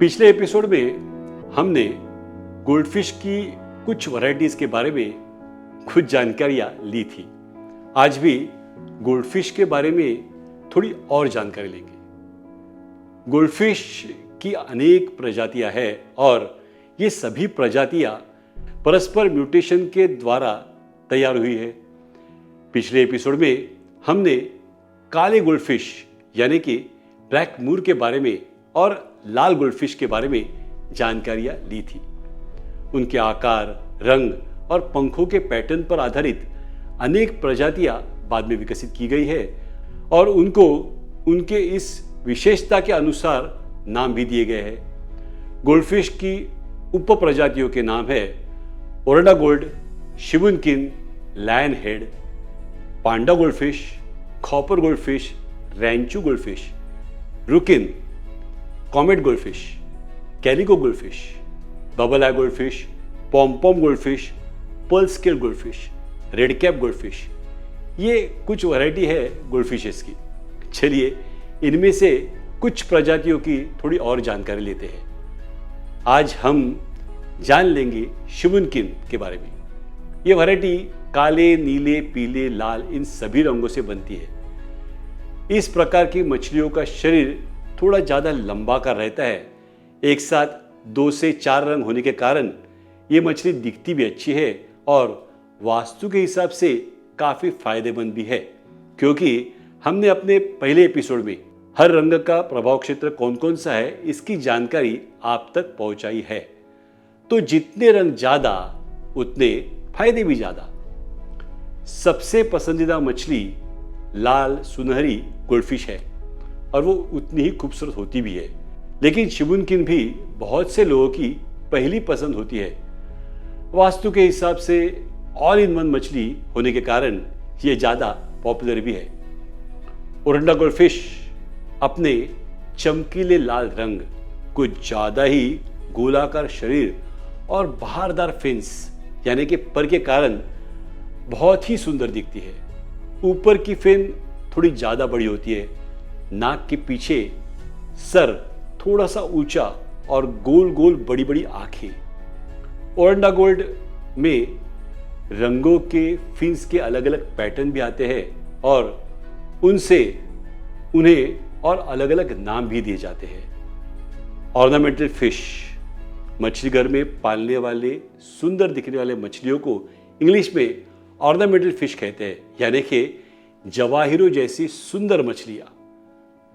पिछले एपिसोड में हमने गोल्डफिश की कुछ वैरायटीज के बारे में कुछ जानकारियां ली थी। आज भी गोल्डफिश के बारे में थोड़ी और जानकारी लेंगे। गोल्डफिश की अनेक प्रजातियां हैं और ये सभी प्रजातियां परस्पर म्यूटेशन के द्वारा तैयार हुई है। पिछले एपिसोड में हमने काले गोल्डफिश यानी कि ब्लैक मूर के बारे में और लाल गोल्डफिश के बारे में जानकारियां ली थी। उनके आकार, रंग और पंखों के पैटर्न पर आधारित अनेक प्रजातियां बाद में विकसित की गई है और उनको उनके इस विशेषता के अनुसार नाम भी दिए गए हैं। गोल्डफिश की उप प्रजातियों के नाम है oranda gold, shubunkin, lion head, panda goldfish, copper goldfish, ranchu goldfish, ryukin, comet goldfish, calico goldfish, bubble eye goldfish, pom goldfish, pearl scale goldfish, red cap goldfish. ये कुछ वैरायटी है गोल्डफिशेस की। चलिए इनमें से कुछ प्रजातियों की थोड़ी और जानकारी लेते हैं। आज हम जान लेंगे शिबुनकिन के बारे में। ये वैरायटी काले, नीले, पीले, लाल इन सभी रंगों से बनती है। इस प्रकार की मछलियों का शरीर थोड़ा ज़्यादा लंबा का रहता है। एक साथ 2 से 4 रंग होने के कारण ये मछली दिखती भी अच्छी है और वास्तु के हिसाब से काफ़ी फायदेमंद भी है, क्योंकि हमने अपने पहले एपिसोड में हर रंग का प्रभाव क्षेत्र कौन कौन सा है इसकी जानकारी आप तक पहुंचाई है। तो जितने रंग ज़्यादा उतने फायदे भी ज़्यादा। सबसे पसंदीदा मछली लाल सुनहरी गोल्डफिश है और वो उतनी ही खूबसूरत होती भी है। लेकिन शिबुनकिन भी बहुत से लोगों की पहली पसंद होती है। वास्तु के हिसाब से ऑल इन वन मछली होने के कारण ये ज़्यादा पॉपुलर भी है। ओरंडा गोल्डफिश अपने चमकीले लाल रंग, कुछ ज़्यादा ही गोलाकार शरीर और बहारदार फिन्स यानी कि पर के कारण बहुत ही सुंदर दिखती है। ऊपर की फिन थोड़ी ज़्यादा बड़ी होती है, नाक के पीछे सर थोड़ा सा ऊंचा और गोल गोल बड़ी बड़ी आंखें। ओरंडा गोल्ड में रंगों के फिन्स के अलग अलग पैटर्न भी आते हैं और उनसे उन्हें और अलग अलग नाम भी दिए जाते हैं। ऑर्नामेंटल फिश, मछली घर में पालने वाले सुंदर दिखने वाले मछलियों को इंग्लिश में ऑर्नामेंटल फिश कहते हैं, यानी कि जवाहिरों जैसी सुंदर मछलियां।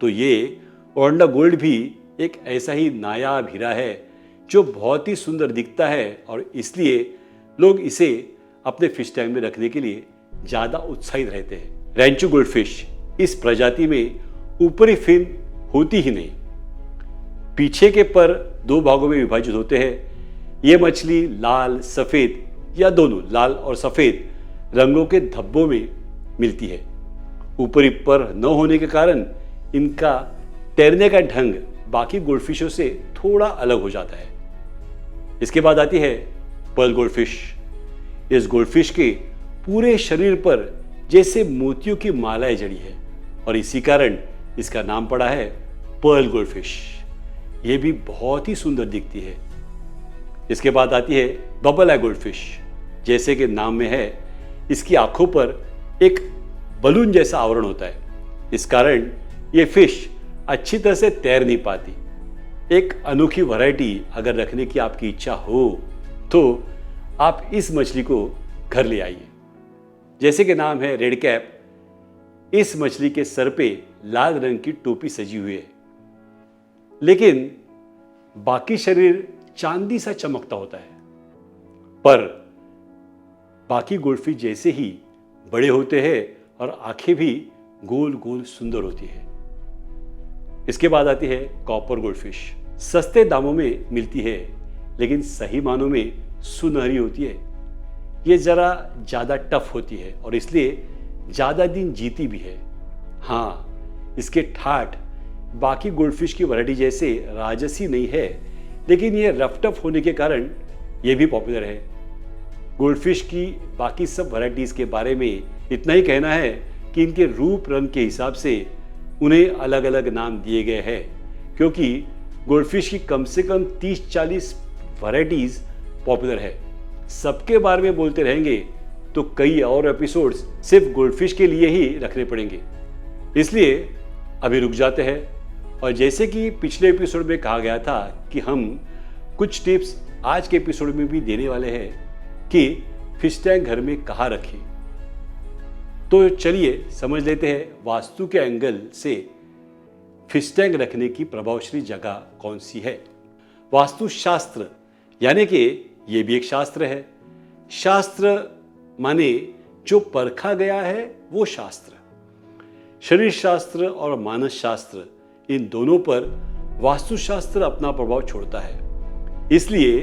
तो ये ओरंडा गोल्ड भी एक ऐसा ही नायाब हीरा है जो बहुत ही सुंदर दिखता है और इसलिए लोग इसे अपने फिश टैंक में रखने के लिए ज़्यादा उत्साहित रहते हैं। रैंचू गोल्डफिश, इस प्रजाति में ऊपरी फिन होती ही नहीं, पीछे के पर 2 भागों में विभाजित होते हैं। ये मछली लाल, सफ़ेद या दोनों लाल और सफ़ेद रंगों के धब्बों में मिलती है। ऊपरी पर न होने के कारण इनका तैरने का ढंग बाकी गोल्डफिशों से थोड़ा अलग हो जाता है। इसके बाद आती है पर्ल गोल्डफिश। इस गोल्डफिश के पूरे शरीर पर जैसे मोतियों की मालाएं जड़ी है और इसी कारण इसका नाम पड़ा है पर्ल गोल्डफिश। ये भी बहुत ही सुंदर दिखती है। इसके बाद आती है बबल आई गोल्डफिश। जैसे कि नाम में है, इसकी आंखों पर एक बलून जैसा आवरण होता है। इस कारण ये फिश अच्छी तरह से तैर नहीं पाती। एक अनोखी वैरायटी अगर रखने की आपकी इच्छा हो तो आप इस मछली को घर ले आइए। जैसे कि नाम है रेड कैप, इस मछली के सर पे लाल रंग की टोपी सजी हुई है, लेकिन बाकी शरीर चांदी सा चमकता होता है। पर बाकी गोल्डफिश जैसे ही बड़े होते हैं और आंखें भी गोल गोल सुंदर होती है। इसके बाद आती है कॉपर गोल्डफिश। सस्ते दामों में मिलती है लेकिन सही मानों में सुनहरी होती है। ये जरा ज़्यादा टफ होती है और इसलिए ज़्यादा दिन जीती भी है। हाँ, इसके ठाठ बाकी गोल्डफिश की वैरायटी जैसे राजसी नहीं है, लेकिन ये रफ टफ होने के कारण ये भी पॉपुलर है। गोल्डफिश की बाकी सब वैरायटीज़ के बारे में इतना ही कहना है कि इनके रूप रंग के हिसाब से उन्हें अलग अलग नाम दिए गए हैं, क्योंकि गोल्डफिश की कम से कम 30-40 वैरायटीज़ पॉपुलर है। सबके बारे में बोलते रहेंगे तो कई और एपिसोड्स सिर्फ गोल्डफिश के लिए ही रखने पड़ेंगे। इसलिए अभी रुक जाते हैं और जैसे कि पिछले एपिसोड में कहा गया था कि हम कुछ टिप्स आज के एपिसोड में भी देने वाले हैं कि फिश टैंक घर में कहाँ रखें। तो चलिए समझ लेते हैं वास्तु के एंगल से फिश टैंक रखने की प्रभावशाली जगह कौन सी है। वास्तुशास्त्र यानी कि ये भी एक शास्त्र है। शास्त्र माने जो परखा गया है वो शास्त्र। शरीर शास्त्र और मानस शास्त्र, इन दोनों पर वास्तुशास्त्र अपना प्रभाव छोड़ता है। इसलिए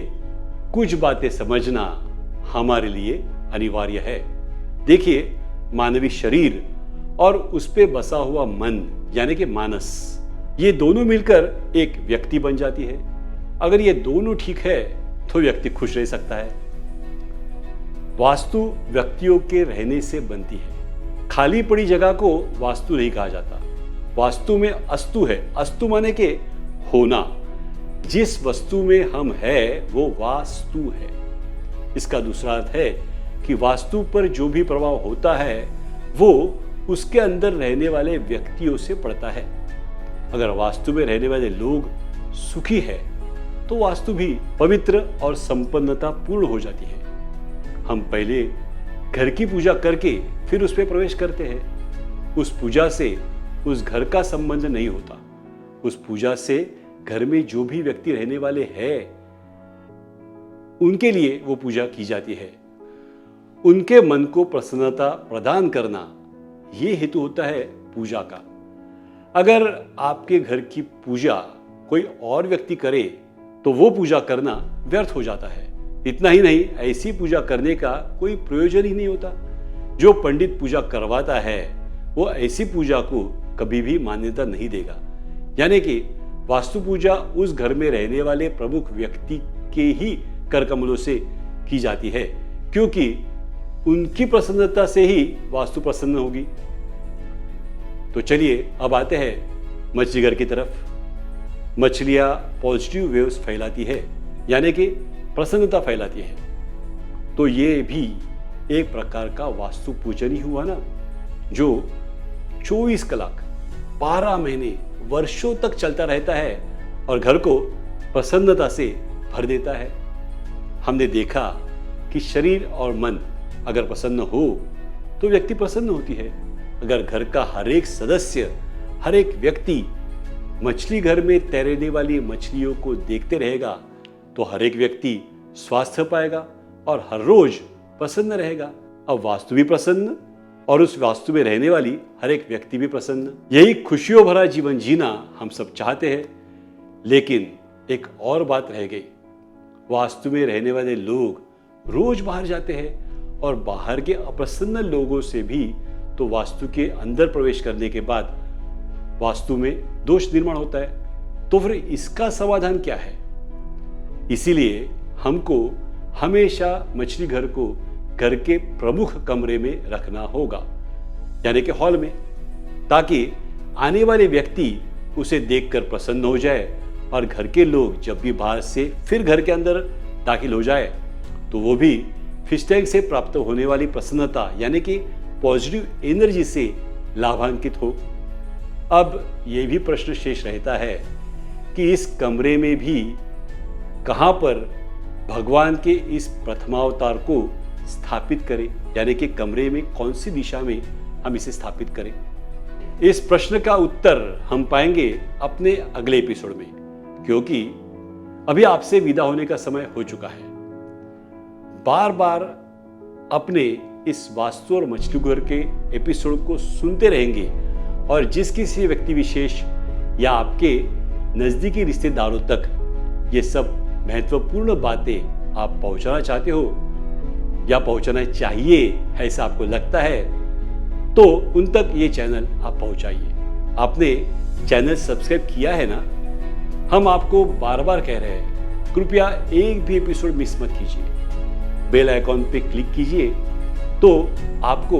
कुछ बातें समझना हमारे लिए अनिवार्य है। देखिए, मानवीय शरीर और उस पे बसा हुआ मन यानी कि मानस, ये दोनों मिलकर एक व्यक्ति बन जाती है। अगर ये दोनों ठीक है तो व्यक्ति खुश रह सकता है। वास्तु व्यक्तियों के रहने से बनती है। खाली पड़ी जगह को वास्तु नहीं कहा जाता। वास्तु में अस्तु है। अस्तु माने के होना। जिस वस्तु में हम है वो वास्तु है। इसका दूसरा अर्थ है कि वास्तु पर जो भी प्रभाव होता है वो उसके अंदर रहने वाले व्यक्तियों से पड़ता है। अगर वास्तु में रहने वाले लोग सुखी है तो वास्तु भी पवित्र और संपन्नता पूर्ण हो जाती है। हम पहले घर की पूजा करके फिर उस पर प्रवेश करते हैं। उस पूजा से उस घर का संबंध नहीं होता। उस पूजा से घर में जो भी व्यक्ति रहने वाले हैं उनके लिए वो पूजा की जाती है। उनके मन को प्रसन्नता प्रदान करना, ये हेतु होता है पूजा का। अगर आपके घर की पूजा कोई और व्यक्ति करे तो वो पूजा करना व्यर्थ हो जाता है। इतना ही नहीं, ऐसी पूजा करने का कोई प्रयोजन ही नहीं होता। जो पंडित पूजा करवाता है वो ऐसी पूजा को कभी भी मान्यता नहीं देगा। यानी कि वास्तु पूजा उस घर में रहने वाले प्रमुख व्यक्ति के ही कर कमलों से की जाती है, क्योंकि उनकी प्रसन्नता से ही वास्तु प्रसन्न होगी। तो चलिए अब आते हैं मछली घर की तरफ। मछलियां पॉजिटिव वेव्स फैलाती है, यानी कि प्रसन्नता फैलाती है। तो ये भी एक प्रकार का वास्तु पूजन ही हुआ ना, जो 24 कलाक 12 महीने वर्षों तक चलता रहता है और घर को प्रसन्नता से भर देता है। हमने देखा कि शरीर और मन अगर प्रसन्न हो तो व्यक्ति प्रसन्न होती है। अगर घर का हर एक सदस्य, हर एक व्यक्ति मछली घर में तैरने वाली मछलियों को देखते रहेगा तो हर एक व्यक्ति स्वास्थ्य पाएगा और हर रोज प्रसन्न रहेगा। अब वास्तु भी प्रसन्न और उस वास्तु में रहने वाली हर एक व्यक्ति भी प्रसन्न। यही खुशियों भरा जीवन जीना हम सब चाहते हैं। लेकिन एक और बात रह गई। वास्तु में रहने वाले लोग रोज बाहर जाते हैं और बाहर के अप्रसन्न लोगों से भी तो वास्तु के अंदर प्रवेश करने के बाद वास्तु में दोष निर्माण होता है। तो फिर इसका समाधान क्या है? इसीलिए हमको हमेशा मछली घर को घर के प्रमुख कमरे में रखना होगा, यानी कि हॉल में, ताकि आने वाले व्यक्ति उसे देखकर प्रसन्न हो जाए और घर के लोग जब भी बाहर से फिर घर के अंदर दाखिल हो जाए तो वो भी फिश टैंक से प्राप्त होने वाली प्रसन्नता यानी कि पॉजिटिव एनर्जी से लाभान्वित हो। अब ये भी प्रश्न शेष रहता है कि इस कमरे में भी कहां पर भगवान के इस प्रथमावतार को स्थापित करें, यानी कि कमरे में कौन सी दिशा में हम इसे स्थापित करें। इस प्रश्न का उत्तर हम पाएंगे अपने अगले एपिसोड में, क्योंकि अभी आपसे विदा होने का समय हो चुका है। बार बार अपने इस वास्तु और मछली घर के एपिसोड को सुनते रहेंगे और जिस किसी व्यक्ति विशेष या आपके नज़दीकी रिश्तेदारों तक ये सब महत्वपूर्ण बातें आप पहुंचाना चाहते हो या पहुंचाना चाहिए, ऐसा आपको लगता है, तो उन तक ये चैनल आप पहुंचाइए। आपने चैनल सब्सक्राइब किया है ना? हम आपको बार बार कह रहे हैं, कृपया एक भी एपिसोड मिस मत कीजिए। बेल आइकॉन पे क्लिक कीजिए तो आपको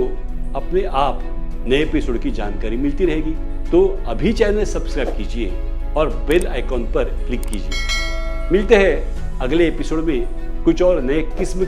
अपने आप नए एपिसोड की जानकारी मिलती रहेगी। तो अभी चैनल सब्सक्राइब कीजिए और बेल आइकॉन पर क्लिक कीजिए। मिलते हैं अगले एपिसोड में कुछ और नए किस्म